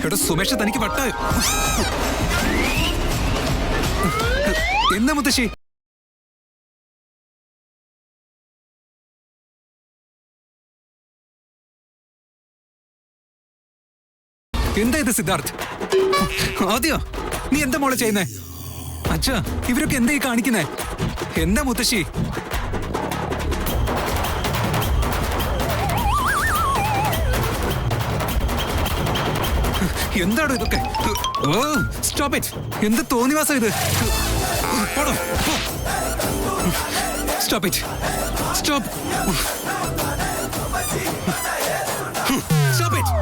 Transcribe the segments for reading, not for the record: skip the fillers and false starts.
എടാ സുമേഷ്, തനിക്ക് വട്ടായോ? എന്താ മുത്തശ്ശി? എന്താ ഇത് സിദ്ധാർത്ഥ്? ആദ്യ നീ എന്താ മോളെ ചെയ്യുന്നേ? അച്ഛാ, ഇവരൊക്കെ എന്താ ഈ കാണിക്കുന്നേ? എന്താ മുത്തശ്ശി? എന്താണോ ഇതൊക്കെ? Stop it! എന്ത് തോന്നിവാസം ഇത്? Stop it! Stop! Stop it!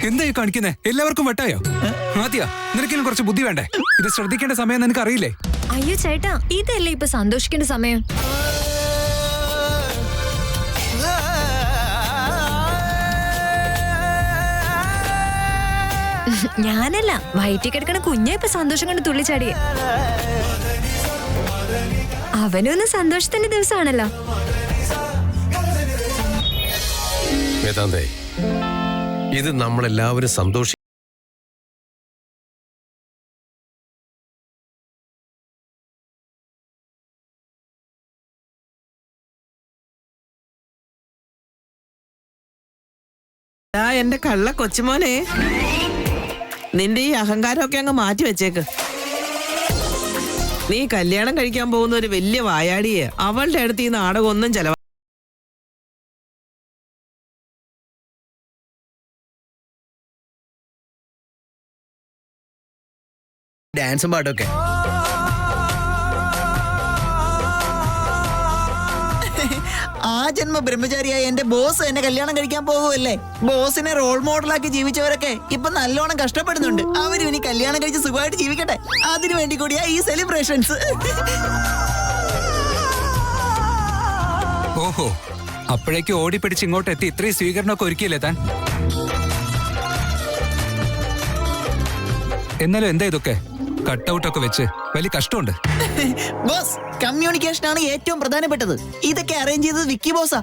എന്തായി കാണിക്കുന്നേ? എല്ലാവർക്കും വെട്ടായോ? ആദ്യ, നിനക്കിനും കുറച്ച് ബുദ്ധി വേണ്ടേ? ഇത് ശ്രദ്ധിക്കേണ്ട സമയം നിനക്ക് അറിയില്ലേ? അയ്യോ ചേട്ടാ, ഇതല്ലേ ഇപ്പൊ സന്തോഷിക്കേണ്ട സമയം. ഞാനല്ല, വയറ്റി കിടക്കണ കുഞ്ഞ ഇപ്പൊ സന്തോഷം കണ്ട് തുള്ളിച്ചാടിയെ. അവനൊന്ന് സന്തോഷത്തിന്റെ ദിവസമാണല്ലോ. വേദാന്തേ, ഇത് നമ്മളെല്ലാവരും സന്തോഷി എന്റെ കള്ള കൊച്ചുമോനെ, നിന്റെ ഈ അഹങ്കാരമൊക്കെ അങ്ങ് മാറ്റി വെച്ചേക്ക്. നീ കല്യാണം കഴിക്കാൻ പോകുന്ന ഒരു വലിയ വായാടിയെ അവളുടെ അടുത്ത് ഈ നാടകം ഒന്നും ചെലവാ. ഡാൻസും പാട്ടൊക്കെ ആ ജന്മ ബ്രഹ്മചാരിയായ എന്റെ ബോസ് എന്നെ കല്യാണം കഴിക്കാൻ പോകുമല്ലേ. ബോസിനെ റോൾ മോഡലാക്കി ജീവിച്ചവരൊക്കെ ഇപ്പൊ നല്ലോണം കഷ്ടപ്പെടുന്നുണ്ട്. അവരും ഇനി കല്യാണം കഴിച്ച് സുഖമായിട്ട് ജീവിക്കട്ടെ. അതിനു വേണ്ടി കൂടിയാ ഈ സെലിബ്രേഷൻസ്. ഓഹോ, അപ്പോഴേക്ക് ഓടിപ്പിടിച്ച് ഇങ്ങോട്ട് എത്തി ഇത്രയും സ്വീകരണമൊക്കെ ഒരുക്കിയില്ലേ താൻ? എന്നാലും എന്താ ഇതൊക്കെ? കട്ടൗട്ടൊക്കെ വെച്ച് വലിയ കഷ്ടമുണ്ട്. ബോസ്, കമ്മ്യൂണിക്കേഷൻ ആണ് ഏറ്റവും പ്രധാനപ്പെട്ടത്. ഇതൊക്കെ അറേഞ്ച് ചെയ്തത് വിക്കി ബോസാ.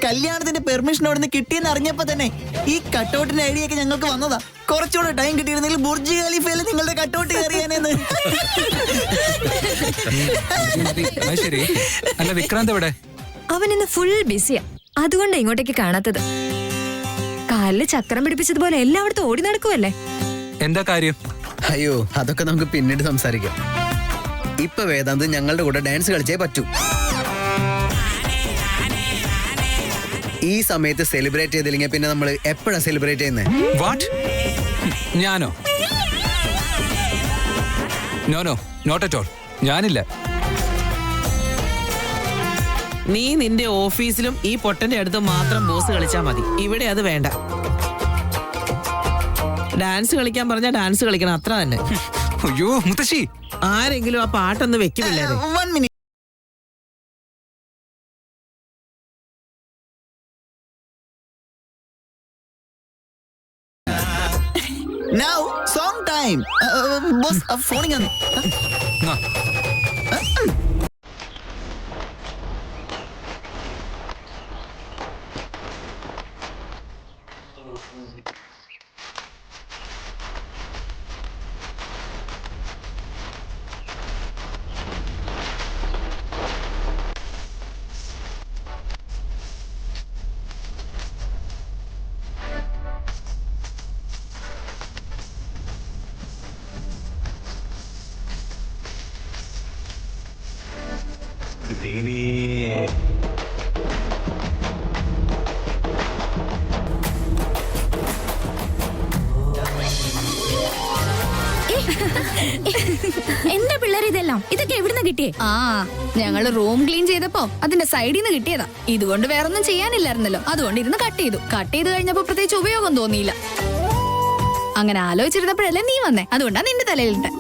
കല്യാണത്തിന്റെ പെർമിഷൻ അവിടുന്ന് കിട്ടിയെന്ന് അറിഞ്ഞപ്പോ തന്നെ ഈ കട്ടൗട്ടിന്റെ ഐഡിയ ഒക്കെ ഞങ്ങൾക്ക് വന്നതാ. കുറച്ചുകൂടെ ടൈം കിട്ടിയിരുന്നെങ്കിൽ ബുർജ് ഖലീഫയിൽ നിങ്ങളുടെ കട്ടൗട്ട് കയറിയാനെന്ന്. ശരി, അല്ല വിക്രാന്ത് എവിടെ? അവൻ ഇന്ന് ഫുൾ ബിസിയാ, അതുകൊണ്ടാ ഇങ്ങോട്ടേക്ക് കാണാത്തത്. കാലില് ചക്രം പിടിപ്പിച്ചതുപോലെ എല്ലായിടത്തും ഓടി നടക്കുവല്ലേ. എന്താ കാര്യം? അയ്യോ, അതൊക്കെ നമുക്ക് പിന്നീട് സംസാരിക്കാം. ഇപ്പൊ വേദാന്ത് ഞങ്ങളുടെ കൂടെ ഡാൻസ് കളിച്ചേ പറ്റൂ. ഈ സമയത്ത് സെലിബ്രേറ്റ് ചെയ്തില്ലെങ്കിൽ പിന്നെ നമ്മൾ എപ്പോഴാ സെലിബ്രേറ്റ് ചെയ്യുന്നത്? വാട്ട്? ഞാനോ? No, not at all. ഞാനില്ല. നീ നിന്റെ ഓഫീസിലും ഈ പൊട്ടന്റെ അടുത്ത് മാത്രം ബോസ് കളിച്ചാ മതി. ഇവിടെ അത് വേണ്ട. ഡാൻസ് കളിക്കാൻ പറഞ്ഞാൽ ഡാൻസ് കളിക്കണം, അത്ര തന്നെ. അയ്യോ മുത്തശ്ശി, ആരെങ്കിലും ആ പാട്ടൊന്ന് വെക്കില്ലേ? 1 minute. Now song time. Boss, phoning on. എന്റെ പിള്ളേർ ഇതൊക്കെ എവിടുന്ന് കിട്ടിയേ? ആ, ഞങ്ങള് റൂം ക്ലീൻ ചെയ്തപ്പോ അതിന്റെ സൈഡിൽ നിന്ന് കിട്ടിയതാ. ഇതുകൊണ്ട് വേറൊന്നും ചെയ്യാനില്ലായിരുന്നല്ലോ, അതുകൊണ്ട് ഇരുന്ന് കട്ട് ചെയ്ത് കഴിഞ്ഞപ്പോ പ്രത്യേകിച്ച് ഉപയോഗം തോന്നിയില്ല. അങ്ങനെ ആലോചിച്ചിരുന്നപ്പോഴല്ലേ നീ വന്നേ, അതുകൊണ്ടാ നിന്റെ തലയിലുണ്ട്.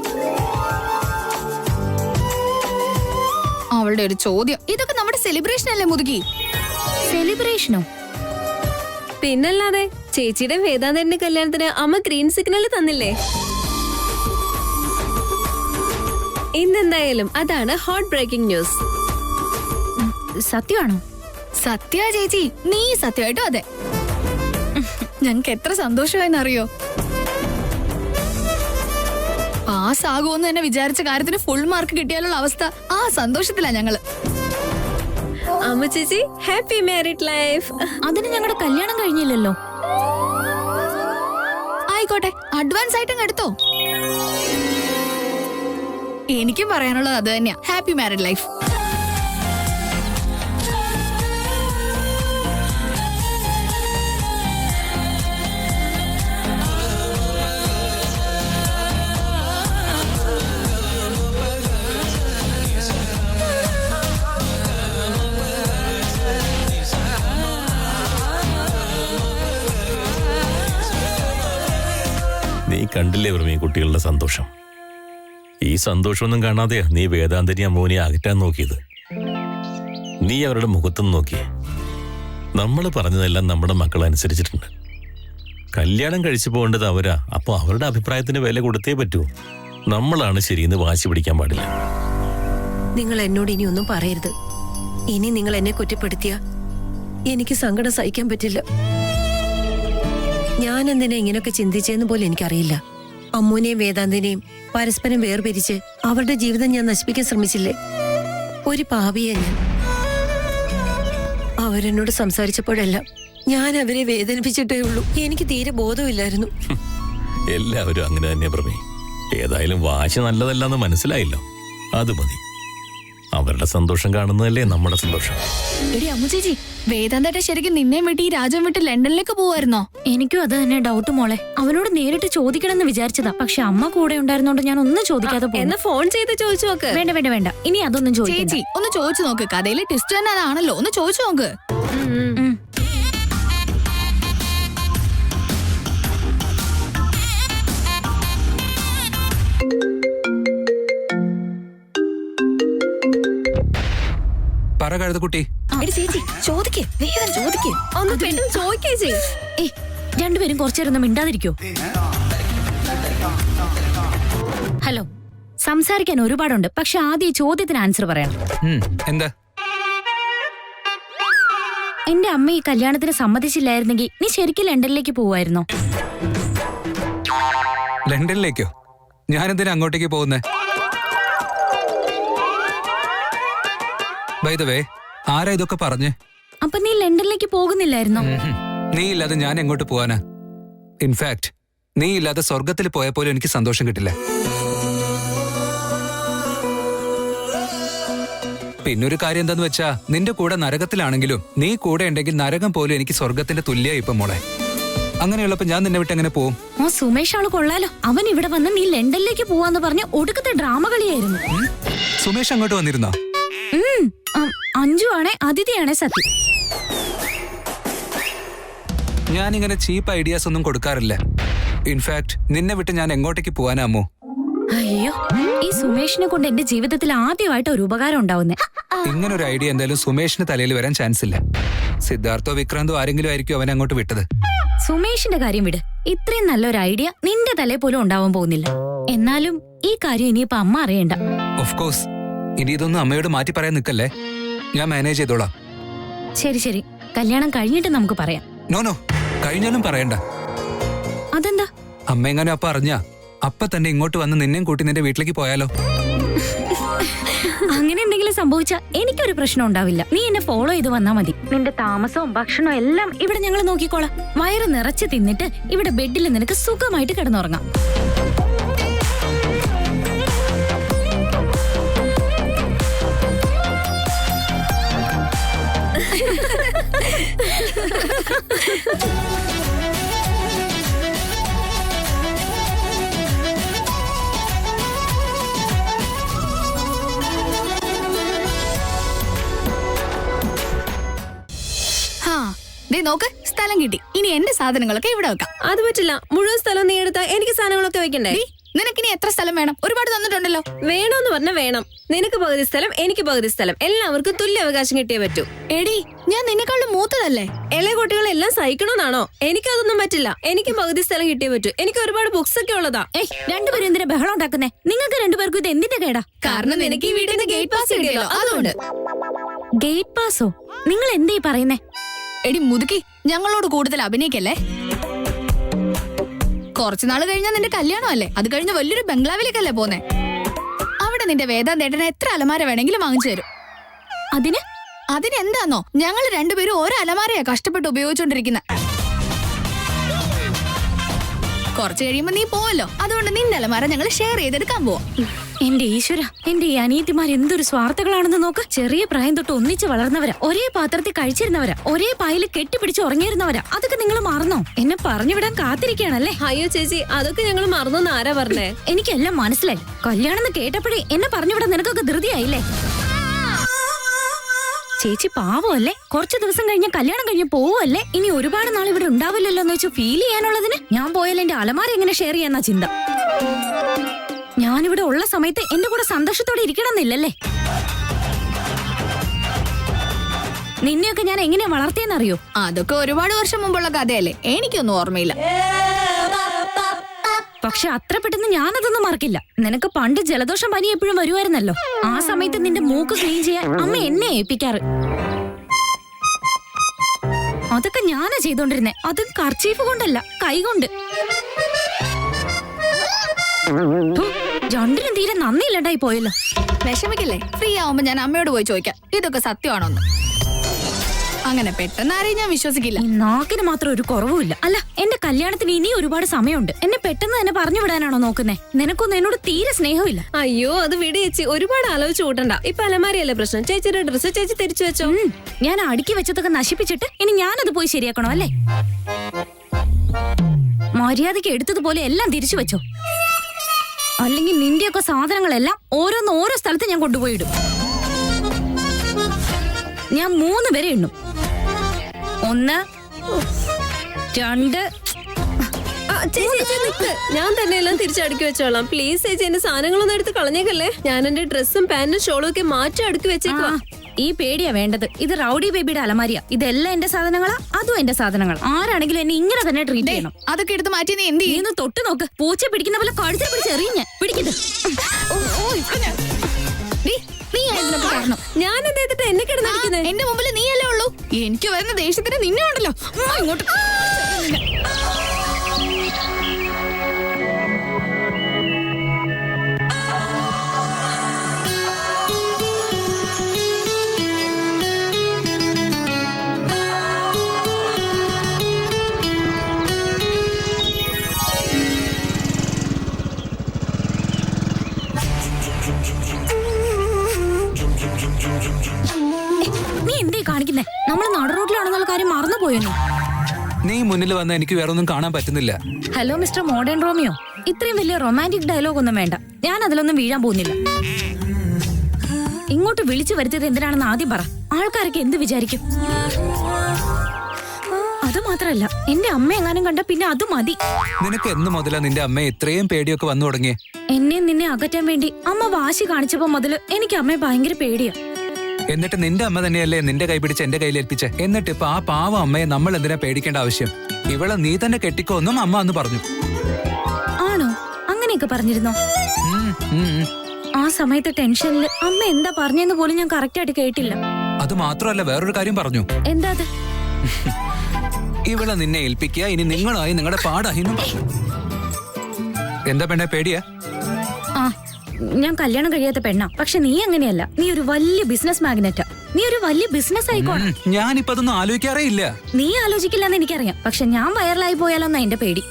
അവളുടെ ഒരു ചോദ്യം, ഇതൊക്കെ നമ്മുടെ സെലിബ്രേഷൻ അല്ലേ മുതുകി? സെലിബ്രേഷനോ? പിന്നല്ലാതെ ചേച്ചിയുടെ വേദാന്തന്റെ കല്യാണത്തിന് അമ്മ ഗ്രീൻ സിഗ്നൽ തന്നില്ലേ? ഇന്നെന്തായാലും അതാണ് ഹോട്ട് ബ്രേക്കിംഗ് ന്യൂസ്. സത്യമാണോ? സത്യ ചേച്ചി, നീ സത്യമായിട്ടും അതെ. ഞങ്ങക്ക് എത്ര സന്തോഷമായെന്നറിയോ? പാസ്സാകുമെന്ന് തന്നെ വിചാരിച്ച കാര്യത്തിന് ഫുൾ മാർക്ക് കിട്ടിയാലുള്ള അവസ്ഥ, ആ സന്തോഷത്തിലാ ഞങ്ങള്. അമ്മ ചേച്ചി, ഹാപ്പി മാരീഡ് ലൈഫ്. അതിന് ഞങ്ങളുടെ കല്യാണം കഴിഞ്ഞില്ലല്ലോ. ആയിക്കോട്ടെ, അഡ്വാൻസ് ആയിട്ടും എടുത്തോ. എനിക്കും പറയാനുള്ളത് അത് തന്നെയാ, ഹാപ്പി മാരീഡ് ലൈഫ്. നീ കണ്ടില്ലേ പ്രമീ കുട്ടികളുടെ സന്തോഷം? ഈ സന്തോഷമൊന്നും കാണാതെയാ നീ വേദാന്തനി അമ്മൂനെ അകറ്റാൻ നോക്കിയത്. നീ അവരുടെ മുഖത്തുനിന്ന് നോക്കിയേ. നമ്മൾ പറഞ്ഞതെല്ലാം നമ്മുടെ മക്കൾ അനുസരിച്ചിട്ടുണ്ട്. കല്യാണം കഴിച്ചു പോകേണ്ടത് അവരാ. അപ്പൊ അവരുടെ അഭിപ്രായത്തിന് വില കൊടുത്തേ പറ്റൂ. നമ്മളാണ് ശരിയെന്ന് വാശി പിടിക്കാൻ പാടില്ല. നിങ്ങൾ എന്നോട് ഇനി ഒന്നും പറയരുത്. ഇനി നിങ്ങൾ എന്നെ കുറ്റപ്പെടുത്തിയ എനിക്ക് സങ്കടം സഹിക്കാൻ പറ്റില്ല. ഞാൻ എന്തിനാ ഇങ്ങനെയൊക്കെ ചിന്തിച്ചെന്ന് പോലും എനിക്കറിയില്ല. അമ്മൂനെയും വേദാന്തിനെയും പരസ്പരം വേർപിരിച്ച് അവരുടെ ജീവിതം ഞാൻ നശിപ്പിക്കാൻ ശ്രമിച്ചില്ലേ? ഒരു പാപിയെ ഞാൻ. അവരെന്നോട് സംസാരിച്ചപ്പോഴെല്ലാം ഞാൻ അവരെ വേദനിപ്പിച്ചിട്ടേ ഉള്ളൂ. എനിക്ക് തീരെ ബോധമില്ലായിരുന്നു. എല്ലാവരും അങ്ങനെ തന്നെ പ്രമീ. ഏതായാലും വാശി നല്ലതല്ലെന്ന് മനസ്സിലായില്ലോ, അത് മതി. അവരുടെ സന്തോഷം കാണുന്നതല്ലേ നമ്മുടെ സന്തോഷം. എടി അമ്മു ചേച്ചി, വേദാന്തേട്ട ശരിക്കും നിന്നെ വിട്ട് ഈ രാജ്യം വിട്ട് ലണ്ടനിലേക്ക് പോവായിരുന്നോ? എനിക്കും അത് തന്നെ ഡൗട്ട് മോളെ. അവനോട് നേരിട്ട് ചോദിക്കണമെന്ന് വിചാരിച്ചതാ, പക്ഷെ അമ്മ കൂടെ ഉണ്ടായിരുന്നോണ്ട് ഞാൻ ഒന്നും ചോദിക്കാതെ പോയി. എന്നാ ഫോൺ ചെയ്ത് ചോദിച്ചു നോക്ക്. വേണ്ട വേണ്ട വേണ്ട, ഇനി അതൊന്നും ചോദിക്കണ്ട. ചേച്ചി ഒന്ന് ചോദിച്ചു നോക്ക്, കഥയിലെ ട്വിസ്റ്റ് തന്നെ അതാണല്ലോ, ഒന്ന് ചോദിച്ചു നോക്ക്. പറ കഴുതക്കുട്ടി. എടി ചേച്ചി ചോദിക്കേ, വേഗം ചോദിക്കേ. ഒന്ന് പെട്ടെന്ന് ചോദിക്കേ ചേച്ചി. ഏയ്, രണ്ടുപേരും കുറച്ചേരൊന്നും മിണ്ടാതിരിക്കോ? ഹലോ, സംസാരിക്കാൻ ഒരുപാടുണ്ട്, പക്ഷെ ആദ്യം ഈ ചോദ്യത്തിന് ആൻസർ പറയണം. എന്താ? എന്റെ അമ്മ ഈ കല്യാണത്തിന് സമ്മതിച്ചില്ലായിരുന്നെങ്കിൽ നീ ശരിക്കും ലണ്ടനിലേക്ക് പോവായിരുന്നോ? ലണ്ടനിലേക്കോ? ഞാനെന്തിനാ അങ്ങോട്ടേക്ക് പോകുന്നേ? ബൈ ദ വേ, ആരാ ഇതൊക്കെ പറഞ്ഞേ? അപ്പൊ നീ ലണ്ടനിലേക്ക് പോകുന്നില്ലായിരുന്നോ? നീ ഇല്ലാതെ ഞാൻ എങ്ങോട്ട് പോവാനാ? ഇൻഫാക്ട് നീ ഇല്ലാതെ സ്വർഗത്തിൽ പോയ പോലും എനിക്ക് സന്തോഷം കിട്ടില്ല. പിന്നൊരു കാര്യം എന്താന്ന് വെച്ചാ, നിന്റെ കൂടെ നരകത്തിലാണെങ്കിലും നീ കൂടെ ഉണ്ടെങ്കിൽ നരകം പോലും എനിക്ക് സ്വർഗത്തിന്റെ തുല്യ ഇപ്പൊ മോളെ. അങ്ങനെയുള്ളപ്പോ ഞാൻ നിന്നെ വിട്ട് എങ്ങനെ പോവും? ആ സുമേഷ് ആള് കൊള്ളാലോ. അവൻ ഇവിടെ വന്ന് നീ ലണ്ടനിലേക്ക് പോവാന്ന് പറഞ്ഞ് ഒടുക്കത്തെ ഡ്രാമ കളിയായിരുന്നു. സുമേഷ് അങ്ങോട്ട് വന്നിരുന്നോ? അഞ്ജു ആണേ അതിഥിയാണേ സത്യം. ഞാനിങ്ങനെ ചീപ്പ് ഐഡിയാസ് ഒന്നും കൊടുക്കാറില്ല. ഇൻഫാക്ട് നിന്നെ വിട്ട് ഞാൻ എങ്ങോട്ടേക്ക് പോവാനാമോ? അയ്യോ, ഈ സുമേഷിനെ കൊണ്ട് എന്റെ ജീവിതത്തിൽ ആദ്യമായിട്ട് ഒരു ഉപകാരം ഉണ്ടാവുന്നേ. ഇങ്ങനൊരു ഐഡിയ എന്തായാലും സുമേഷിന് തലയിൽ വരാൻ ചാൻസ് ഇല്ല. സിദ്ധാർത്ഥോ വിക്രാന്തോ ആരെങ്കിലും ആയിരിക്കും അവനെ അങ്ങോട്ട് വിട്ടത്. സുമേഷിന്റെ കാര്യം വിട്. ഇത്രയും നല്ലൊരു ഐഡിയ നിന്റെ തലയിൽ പോലും ഉണ്ടാവാൻ പോകുന്നില്ല. എന്നാലും ഈ കാര്യം ഇനിയിപ്പോ അമ്മ അറിയണ്ട. Of course. ഇനി ഇതൊന്നും അമ്മയോട് മാറ്റി പറയാൻ നിൽക്കല്ലേ, ഞാൻ മാനേജ് ചെയ്തോളാം. ശരി ശരി, കല്യാണം കഴിഞ്ഞിട്ട് നമുക്ക് പറയാം. നോ, കഴിഞ്ഞാലും പറയണ്ട. അതെന്താ? അമ്മ എങ്ങാനും അപ്പ അറിഞ്ഞാ അപ്പ തന്നെ ഇങ്ങോട്ട് വന്ന് നിന്നെയും കൂട്ടി നിന്റെ വീട്ടിലേക്ക് പോയാലോ? അങ്ങനെ എന്തെങ്കിലും സംഭവിച്ചാ എനിക്കൊരു പ്രശ്നം ഉണ്ടാവില്ല. നീ എന്നെ ഫോളോ ചെയ്ത് വന്നാ മതി. നിന്റെ താമസവും ഭക്ഷണവും എല്ലാം ഇവിടെ ഞങ്ങൾ നോക്കിക്കോളാം. വയറ് നിറച്ച് തിന്നിട്ട് ഇവിടെ ബെഡിൽ നിനക്ക് സുഖമായിട്ട് കിടന്നുറങ്ങാം. നോക്ക്, സ്ഥലം കിട്ടി. ഇനി എന്റെ സാധനങ്ങളൊക്കെ ഇവിടെ വെക്കാം. അത് പറ്റില്ല. മുഴുവൻ സ്ഥലം നീ എടുത്താ എനിക്ക് സാധനങ്ങളൊക്കെ വെക്കണ്ടേ? നിനക്കിനി എത്ര സ്ഥലം വേണം? ഒരുപാട് തന്നിട്ടുണ്ടല്ലോ. വേണോന്ന് പറഞ്ഞാ വേണം. നിനക്ക് പകുതി സ്ഥലം, എനിക്ക് പകുതി സ്ഥലം, എല്ലാവർക്കും തുല്യ അവകാശം കിട്ടിയേ പറ്റൂ. എടി, ഞാൻ നിന്നെക്കാളും മൂത്തതല്ലേ? ഇളയ കുട്ടികളെല്ലാം സഹിക്കണമെന്നാണോ? എനിക്കതൊന്നും പറ്റില്ല. എനിക്ക് പകുതി സ്ഥലം കിട്ടിയേ പറ്റൂ. എനിക്ക് ഒരുപാട് ബുക്സ് ഒക്കെ ഉള്ളതാ. രണ്ടുപേരും എന്തിനാ ബഹളം ഉണ്ടാക്കുന്നേ? നിങ്ങൾക്ക് രണ്ടുപേർക്കും ഇത് എന്തിന്റെ കേടാ? കാരണം നിനക്ക് ഈ വീടിന് ഗേറ്റ് പാസ് കിട്ടിയല്ലോ, അതുകൊണ്ട്. Gate Passoa? നിങ്ങൾ എന്തേ പറയുന്നേ? എടി മുതുക്കി, ഞങ്ങളോട് കൂടുതൽ അഭിനയിക്കല്ലേ. കുറച്ചുനാള് കഴിഞ്ഞാൽ നിന്റെ കല്യാണം അല്ലേ? അത് കഴിഞ്ഞ് വലിയൊരു ബംഗ്ലാവിലേക്കല്ലേ പോന്നെ? അവിടെ നിന്റെ വേദാന്തേട്ടന് എത്ര അലമാര വേണമെങ്കിലും വാങ്ങിച്ചു തരും. അതിനെന്താന്നോ, ഞങ്ങൾ രണ്ടുപേരും ഓരോ അലമാരയാ കഷ്ടപ്പെട്ട് ഉപയോഗിച്ചോണ്ടിരിക്കുന്ന. കുറച്ച് കഴിയുമ്പോ നീ പോവല്ലോ, അതുകൊണ്ട് നിന്റെ അലമാര ഞങ്ങൾ ഷെയർ ചെയ്തെടുക്കാൻ പോവാം. എന്റെ ഈശ്വര, എന്റെ ഈ അനിയത്തിമാർ എന്തൊരു സ്വാർത്ഥകളാണെന്ന് നോക്ക്. ചെറിയ പ്രായം തൊട്ട് ഒന്നിച്ച് വളർന്നവരാ, ഒരേ പാത്രത്തിൽ കഴിച്ചിരുന്നവരാ, ഒരേ പായിൽ കെട്ടിപ്പിടിച്ച് ഉറങ്ങിയിരുന്നവരാ. അതൊക്കെ നിങ്ങൾ മറന്നോ? എന്നെ പറഞ്ഞു വിടാൻ കാത്തിരിക്കുകയാണല്ലേ? അയ്യോ ചേച്ചി, അതൊക്കെ ഞങ്ങൾ മറന്നോന്ന് ആരാ പറഞ്ഞേ? എനിക്കെല്ലാം മനസ്സിലായി. കല്യാണം എന്ന് കേട്ടപ്പോഴേ എന്നെ പറഞ്ഞു വിടാൻ നിനക്കൊക്കെ ധൃതിയായില്ലേ? ചേച്ചി പാവമല്ലേ? കുറച്ചു ദിവസം കഴിഞ്ഞ കല്യാണം കഴിഞ്ഞ് പോവല്ലേ? ഇനി ഒരുപാട് നാൾ ഇവിടെ ഉണ്ടാവില്ലല്ലോ എന്ന് വെച്ച് ഫീൽ ചെയ്യാനുള്ളതിന് ഞാൻ പോയാൽ എന്റെ അലമാര എങ്ങനെ ഷെയർ ചെയ്യാന്നാ ചിന്ത. ഞാനിവിടെ ഉള്ള സമയത്ത് എന്റെ കൂടെ സന്തോഷത്തോടെ ഇരിക്കണമെന്നില്ലല്ലേ? നിന്നെയൊക്കെ ഞാൻ എങ്ങനെയാ വളർത്തിയെന്നറിയോ? അതൊക്കെ ഒരുപാട് വർഷം മുമ്പുള്ള കഥയല്ലേ, എനിക്കൊന്നും ഓർമ്മയില്ല. പക്ഷെ അത്ര പെട്ടെന്ന് ഞാനതൊന്നും മറക്കില്ല. നിനക്ക് പണ്ട് ജലദോഷം പനി എപ്പോഴും വരുമായിരുന്നല്ലോ. ആ സമയത്ത് നിന്റെ മൂക്ക് ക്ലീൻ ചെയ്യാൻ അമ്മ എന്നെ ഏൽപ്പിക്കാറ്. അതൊക്കെ ഞാനാ ചെയ്തോണ്ടിരുന്നേ. അതും കർച്ചീഫ് കൊണ്ടല്ല, കൈകൊണ്ട്. രണ്ടിനും തീരെ നന്ദിയില്ലണ്ടായി പോയല്ലോ. വിഷമിക്കല്ലേ, ഫ്രീ ആവുമ്പോ ഞാൻ അമ്മയോട് പോയി ചോദിക്കാം ഇതൊക്കെ സത്യമാണോന്ന്. അങ്ങനെ പെട്ടെന്ന് ആരെയും ഞാൻ വിശ്വസിക്കില്ല. നാക്കിന് മാത്രം ഒരു കുറവുമില്ല. അല്ല, എന്റെ കല്യാണത്തിന് ഇനി ഒരുപാട് സമയമുണ്ട്. എന്നെ പെട്ടെന്ന് തന്നെ പറഞ്ഞു വിടാനാണോ നോക്കുന്നേ? നിനക്കൊന്നും എന്നോട് തീരെ സ്നേഹമില്ല. അയ്യോ, അത് വിട് ചേച്ചി, ഒരുപാട് ആലോചിച്ച് കൂട്ടണ്ട. ഇപ്പൊ അലമാരിയല്ലേ പ്രശ്നം. ചേച്ചിയുടെ ഡ്രസ്സ് ചേച്ചി തിരിച്ചു വെച്ചോ. ഞാൻ അടുക്കി വെച്ചതൊക്കെ നശിപ്പിച്ചിട്ട് ഇനി ഞാനത് പോയി ശരിയാക്കണോ അല്ലേ? മര്യാദയ്ക്ക് എടുത്തതുപോലെ എല്ലാം തിരിച്ചു വെച്ചോ, അല്ലെങ്കിൽ നിന്റെയൊക്കെ സാധനങ്ങളെല്ലാം ഓരോന്ന് ഓരോ സ്ഥലത്ത് ഞാൻ കൊണ്ടുപോയിടും. ഞാൻ 3 വരെ എണ്ണും. 1 2. ഞാൻ തന്നെ എല്ലാം തിരിച്ചടുക്കി വെച്ചോളാം. പ്ലീസ് ചേച്ചി, എന്റെ സാധനങ്ങളൊന്നും എടുത്ത് കളഞ്ഞേക്കല്ലേ. ഞാൻ എന്റെ ഡ്രസ്സും പാന്റും ഷോളും ഒക്കെ മാറ്റി അടുക്കി വെച്ചേക്കുവാ. ഈ പേടിയാ വേണ്ടത്. ഇത് റൗഡി ബേബിയുടെ അലമാരിയ. ഇതെല്ലാം എന്റെ സാധനങ്ങളാ, അതും എന്റെ സാധനങ്ങൾ. ആരാണെങ്കിലും എന്നെ ഇങ്ങനെ തന്നെ ട്രീറ്റ് ചെയ്യണം. അതൊക്കെ എടുത്ത് മാറ്റി നീ എന്ത് ചെയ്യുന്നു? തൊട്ട് നോക്ക്, പൂച്ച പിടിക്കുന്ന പോലെ കഴുത്തിൽ പിടിച്ച് എറിഞ്ഞ പിടിക്കട്ടെ. ഞാൻ എന്ത് എന്നെ കിടന്നിരിക്കുന്നത്? എന്റെ മുമ്പിൽ നീയല്ലേ ഉള്ളൂ. എനിക്ക് വരുന്ന ദേഷ്യത്തിന് നിന്നെ ഉണ്ടല്ലോ. ഇങ്ങോട്ട് നീ എന്തേ കാണിക്കുന്നേ? നമ്മൾ നട റോഡിലാണെന്നുള്ള കാര്യം മറന്നുപോയോ നീ മുന്നിൽ വന്ന എനിക്ക് വേറെ ഒന്നും കാണാൻ പറ്റുന്നില്ല. ഹലോ മിസ്റ്റർ മോഡേൺ റോമിയോ, ഇത്രയും വലിയ റൊമാൻറ്റിക് ഡയലോഗ് ഒന്നും വേണ്ട. ഞാൻ അതിലൊന്നും വീഴാൻ പോകുന്നില്ല. ഇങ്ങോട്ട് വിളിച്ചു വരുത്തിയത് എന്തിനാണെന്ന് ആദ്യം പറ. ആൾക്കാരൊക്കെ എന്ത് വിചാരിക്കും? അത് മാത്രല്ല, എന്റെ അമ്മ എങ്ങാനും കണ്ട പിന്നെ അത് മതി. നിനക്ക് എന്ന് മുതലാ നിന്റെ അമ്മ ഇത്രയും പേടിയൊക്കെ വന്നു തുടങ്ങിയേ? എന്നെ നിന്നെ അകറ്റാൻ വേണ്ടി അമ്മ വാശി കാണിച്ചപ്പോ മുതല് എനിക്ക് അമ്മയെ ഭയങ്കര പേടിയാ. എന്നിട്ട് നിന്റെ അമ്മ തന്നെയല്ലേ നിന്റെ കൈ പിടിച്ച് എന്റെ കയ്യിൽ ഏൽപ്പിച്ചേ? എന്നിട്ട് ഇപ്പൊ ആ പാവ അമ്മയെ നമ്മൾ എന്തിനാ പേടിക്കേണ്ട ആവശ്യം? ഇവളെ നീ തന്നെ കെട്ടിക്കോന്നും അമ്മ അന്ന് പറഞ്ഞു. ആണോ? അങ്ങനെയൊക്കെ പറഞ്ഞിരുന്നോ? ആ സമയത്ത് ടെൻഷനിൽ അമ്മ എന്താ പറഞ്ഞെന്ന് പോലും ഞാൻ കറക്റ്റ് ആയിട്ട് കേട്ടില്ല. അത് മാത്രമല്ല, വേറൊരു കാര്യം പറഞ്ഞു. എന്താ അത്? ഇവളെ നിന്നെ ഏൽപ്പിക്കുക, ഇനി നിങ്ങളായി നിങ്ങളുടെ പാടായി. എന്താ പെണ്ണെ, പേടിയാ? ആ, ഞാൻ കല്യാണം കഴിയാത്ത പെണ്ണാ. പക്ഷെ നീ അങ്ങനെയല്ല. നീ ഒരു വലിയ ബിസിനസ് മാഗ്നറ്റാ. നീ ഒരു വലിയ ബിസിനസ് ആയിക്കോണം. ഞാനിപ്പോ അതൊന്നും ആലോചിക്കാറേ ഇല്ല. നീ ആലോചിക്കില്ലെന്ന് എനിക്കറിയാം. പക്ഷെ ഞാൻ വൈറലായി പോയാലോന്നാ എന്റെ പേടി.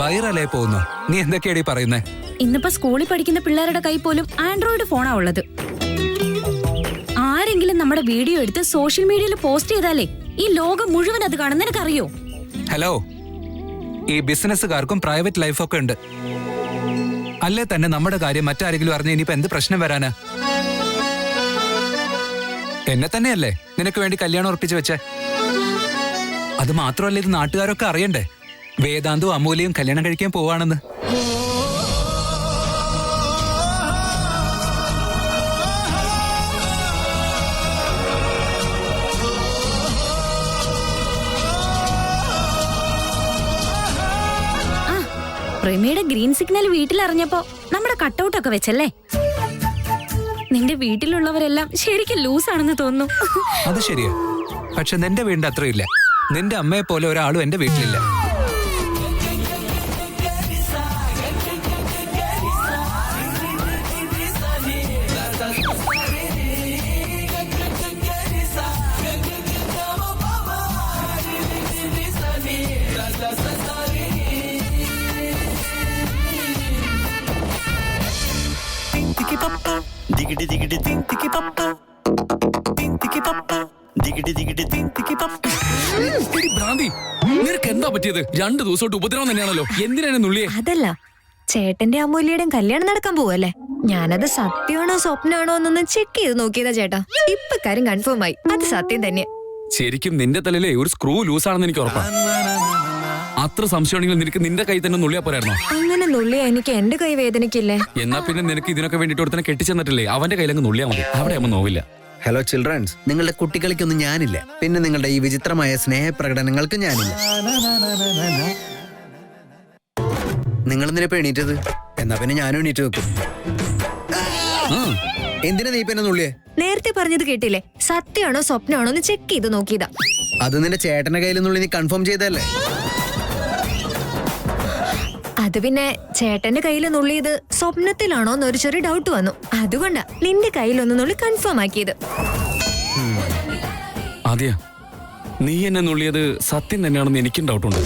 വൈറലായി പോകുന്നു? നീ എന്തൊക്കെയാടി പറയുന്നേ? ഇന്നിപ്പോ സ്കൂളിൽ പഠിക്കുന്ന പിള്ളേരുടെ കൈ പോലും ആൻഡ്രോയിഡ് ഫോണാ ഉള്ളത്. ആരെങ്കിലും നമ്മുടെ വീഡിയോ എടുത്ത് സോഷ്യൽ മീഡിയയിൽ പോസ്റ്റ് ചെയ്താലേ ഈ ലോകം മുഴുവൻ അത് കാണും. നിനക്കറിയോ? ഹലോ, ഈ ബിസിനസ്സുകാർക്കും പ്രൈവറ്റ് ലൈഫൊക്കെ ഉണ്ട്. അല്ലേ തന്നെ നമ്മുടെ കാര്യം മറ്റാരെങ്കിലും അറിഞ്ഞ ഇനിയിപ്പോ എന്ത് പ്രശ്നം വരാനാ? എന്നെ തന്നെയല്ലേ നിനക്ക് വേണ്ടി കല്യാണം ഉറപ്പിച്ചു വെച്ചേ? അത് മാത്രമല്ല, ഇത് നാട്ടുകാരൊക്കെ അറിയണ്ടേ വേദാന്തും അമൂല്യയും കല്യാണം കഴിക്കാൻ പോവാണെന്ന്. പ്രേമിയുടെ ഗ്രീൻ സിഗ്നൽ വീട്ടിലറിഞ്ഞപ്പോ നമ്മുടെ കട്ടൗട്ടൊക്കെ വെച്ചല്ലേ. നിന്റെ വീട്ടിലുള്ളവരെല്ലാം ശരിക്കും ലൂസാണെന്ന് തോന്നുന്നു. അത് ശരിയാ, പക്ഷെ നിന്റെ വീടിന്റെ അത്രയില്ല. നിന്റെ അമ്മയെ പോലെ ഒരാളും എന്റെ വീട്ടിലില്ല. നിനക്ക് എന്താ പറ്റിയത്? 2 ദിവസമായിട്ട് ഉപദ്രവം തന്നെയാണല്ലോ. എന്തിനാണ് നുള്ളിയെ? അതല്ല, ചേട്ടന്റെ അമൂല്യയുടെയും കല്യാണം നടക്കാൻ പോവല്ലേ. ഞാനത് സത്യമാണോ സ്വപ്നമാണോ എന്നൊന്ന് ചെക്ക് ചെയ്ത് നോക്കിയതാ ചേട്ടാ. ഇപ്പൊ കാര്യം കൺഫേം ആയി, അത് സത്യം തന്നെ. ശരിക്കും നിന്റെ തലയിലെ ഒരു സ്ക്രൂ ലൂസാണെന്ന് എനിക്ക് ഉറപ്പാണ്. അത്ര സംശയമാണെങ്കിൽ നിനക്ക് നിന്റെ കൈ തന്നെ നുള്ളിയാ പോരായിരുന്നോ? അങ്ങനെ നുള്ളിയ എനിക്ക് എന്റെ കൈ വേദനയ്ക്കില്ലേ? എന്നാ പിന്നെ നിനക്ക് ഇതിനൊക്കെ വേണ്ടിട്ട് ഒരുത്തനെ കെട്ടിച്ചെന്നിട്ടില്ലേ, അവന്റെ കയ്യിലങ്ങ് നുള്ളിയാ മതി. അവിടെ ആവുമ്പോ നോവില്ല. ഹലോ ചിൽഡ്രൻസ്, നിങ്ങളുടെ കുട്ടികളിക്കൊന്നും ഞാനില്ല. പിന്നെ നിങ്ങളുടെ ഈ വിചിത്രമായ സ്നേഹപ്രകടനങ്ങൾക്ക് ഞാനില്ല. നിങ്ങൾ എന്തിനാ എണീറ്റത്? എന്നാ പിന്നെ ഞാനും എണീറ്റ് വെക്കും. എന്തിനാ നീ പിന്നെ നുള്ളിയേ? നേരത്തെ പറഞ്ഞത് കേട്ടില്ലേ, സത്യമാണോ സ്വപ്നമാണോ എന്ന് ചെക്ക് ചെയ്ത് നോക്കിയതാ. അത് നിന്റെ ചേട്ടന്റെ കയ്യിൽ നുള്ളി നീ കൺഫേം ചെയ്തല്ലേ? അത് പിന്നെ ചേട്ടന്റെ കയ്യിൽ നുള്ളിയത് സ്വപ്നത്തിലാണോ എന്നൊരു ചെറിയ ഡൗട്ട് വന്നു. അതുകൊണ്ടാ നിന്റെ കയ്യിലൊന്ന് നുള്ളി കൺഫേം ആക്കിയത്. ആദ്യ, നീ എന്നെ നുള്ളിയത് സത്യം തന്നെയാണെന്ന് എനിക്കും ഡൗട്ടുണ്ട്.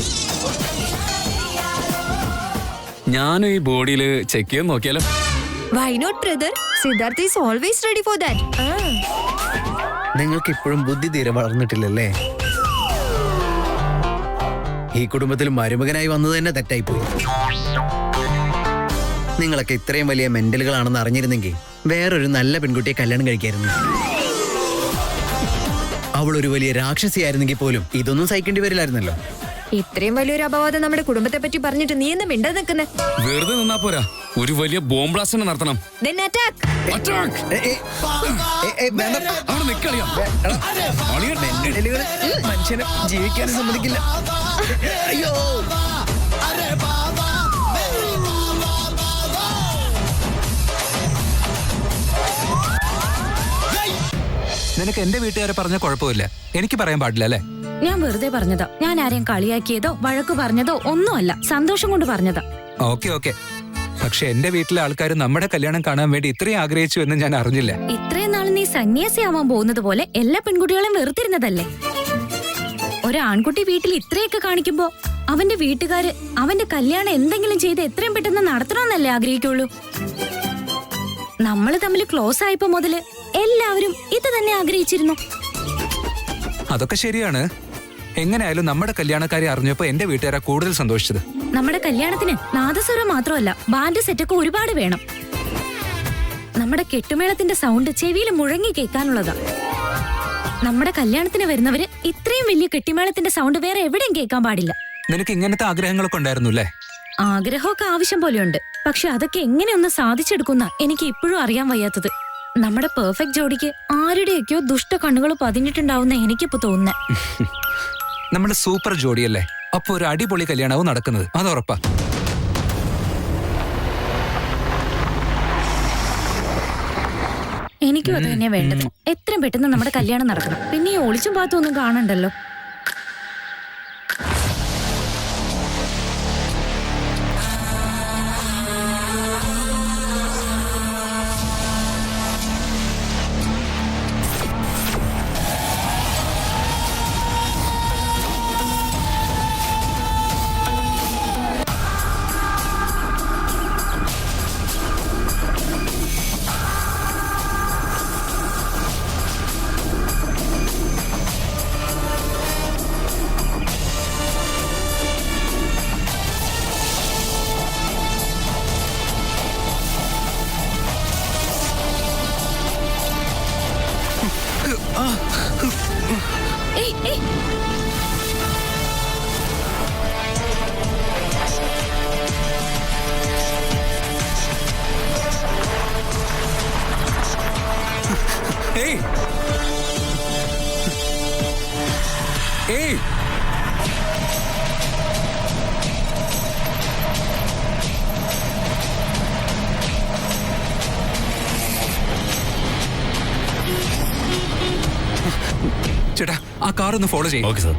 ഞാനും ഈ ബോഡിയിൽ ചെക്ക് ചെയ്ത് നോക്കിയാലോ? Why not, brother? Siddharth is always ready for that. നിങ്ങൾക്ക് ഇപ്പോഴും ബുദ്ധി തീരെ വളർന്നിട്ടില്ലല്ലേ? ഈ കുടുംബത്തിൽ മരുമകനായി വന്നത് തന്നെ തെറ്റായിപ്പോയി. നിങ്ങളൊക്കെ ഇത്രയും വലിയ മെന്റലുകളാണെന്ന് അറിഞ്ഞിരുന്നെങ്കിൽ വേറൊരു നല്ല പെൺകുട്ടിയെ കല്യാണം കഴിക്കായിരുന്നു. അവളൊരു വലിയ രാക്ഷസിയായിരുന്നെങ്കിൽ പോലും ഇതൊന്നും സഹിക്കേണ്ടി വരില്ലായിരുന്നല്ലോ. ഇത്രയും വലിയൊരു അപവാദം നമ്മുടെ കുടുംബത്തെ പറ്റി പറഞ്ഞിട്ട് നീ എന്താ മിണ്ടാ നിൽക്കുന്നേ? വെറുതെ നിന്നാ പോരാ, ഒരു വലിയ ബോംബ് ബ്ലാസ്റ്റ് നടത്തണം. Then attack. അവിടെ നിക്കളിയാ. മനുഷ്യനെ ജീവിക്കാൻ സമ്മതിക്കില്ല. അയ്യോ, നിനക്ക് എന്റെ വീട്ടുകാരെ പറഞ്ഞ കുഴപ്പമില്ല, എനിക്ക് പറയാൻ പാടില്ല അല്ലേ? ഞാൻ വെറുതെ പറഞ്ഞതാ. ഞാൻ ആരെയും കളിയാക്കിയതോ വഴക്കു പറഞ്ഞതോ ഒന്നുമല്ല, സന്തോഷം കൊണ്ട് പറഞ്ഞതാ. ഓക്കെ ഓക്കെ, പക്ഷെ എന്റെ വീട്ടിലെ ആൾക്കാർ നമ്മുടെ കല്യാണം കാണാൻ വേണ്ടി ഇത്രയും ആഗ്രഹിച്ചു എന്ന് ഞാൻ അറിഞ്ഞില്ല. ഇത്രയും നാൾ നീ സന്യാസിയാവാൻ പോകുന്നത് പോലെ എല്ലാ പെൺകുട്ടികളെയും വെറുത്തിരുന്നതല്ലേ. ഒരു ആൺകുട്ടി വീട്ടിൽ ഇത്രയൊക്കെ കാണിക്കുമ്പോ അവന്റെ വീട്ടുകാര് അവന്റെ കല്യാണം എന്തെങ്കിലും ചെയ്ത് എത്രയും പെട്ടെന്ന് നടത്തണമെന്നല്ലേ ആഗ്രഹിക്കുള്ളൂ. നമ്മള് തമ്മിൽ ക്ലോസ് ആയപ്പോ മുതല് എല്ലാവരും ഇത് തന്നെ ആഗ്രഹിച്ചിരുന്നു. അതൊക്കെ ശരിയാണ്. എങ്ങനെയായാലും നമ്മുടെ കല്യാണക്കാരെ അറിഞ്ഞപ്പോ എന്റെ വീട്ടുകാരാ കൂടുതൽ സന്തോഷിച്ചത്. നമ്മുടെ കല്യാണത്തിന് നാദസ്വരം മാത്രമല്ല, ബാൻഡ് സെറ്റൊക്കെ ഒരുപാട് വേണം. നമ്മുടെ കെട്ടുമേളത്തിന്റെ സൗണ്ട് ചെവിയിൽ മുഴങ്ങി കേൾക്കാനുള്ളതാ. നമ്മുടെ കല്യാണത്തിന് വരുന്നവര് ഇത്രയും വലിയ കെട്ടിമേളത്തിന്റെ സൗണ്ട് വേറെ എവിടെയും കേൾക്കാൻ പാടില്ല. നിനക്ക് ഇങ്ങനത്തെ ആഗ്രഹങ്ങളൊക്കെ ഉണ്ടായിരുന്നു അല്ലേ? ആഗ്രഹമൊക്കെ ആവശ്യം പോലെയുണ്ട്, പക്ഷെ അതൊക്കെ എങ്ങനെയൊന്ന് സാധിച്ചെടുക്കുന്ന എനിക്ക് ഇപ്പോഴും അറിയാൻ വയ്യാത്തത്. നമ്മുടെ പെർഫെക്റ്റ് ജോഡിക്ക് ആരുടെയൊക്കെയോ ദുഷ്ട കണ്ണുകൾ പതിഞ്ഞിട്ടുണ്ടാവുന്ന എനിക്കിപ്പോ തോന്നുന്നേ. നമ്മുടെ സൂപ്പർ ജോഡിയല്ലേ, അപ്പൊ ഒരു അടിപൊളി കല്യാണവും നടക്കുന്നത്, അത് ഉറപ്പാ. എനിക്കും അത് തന്നെയാ വേണ്ടത്. എത്രയും പെട്ടെന്ന് നമ്മുടെ കല്യാണം നടക്കണം. പിന്നെ ഈ ഒളിച്ചും പാത്തും ഒന്നും കാണണ്ടല്ലോ. ഏയ് ഏയ് ചേട്ടാ ആ കാർ ഒന്ന് ഫോളോ ചെയ്യും. Okay sir.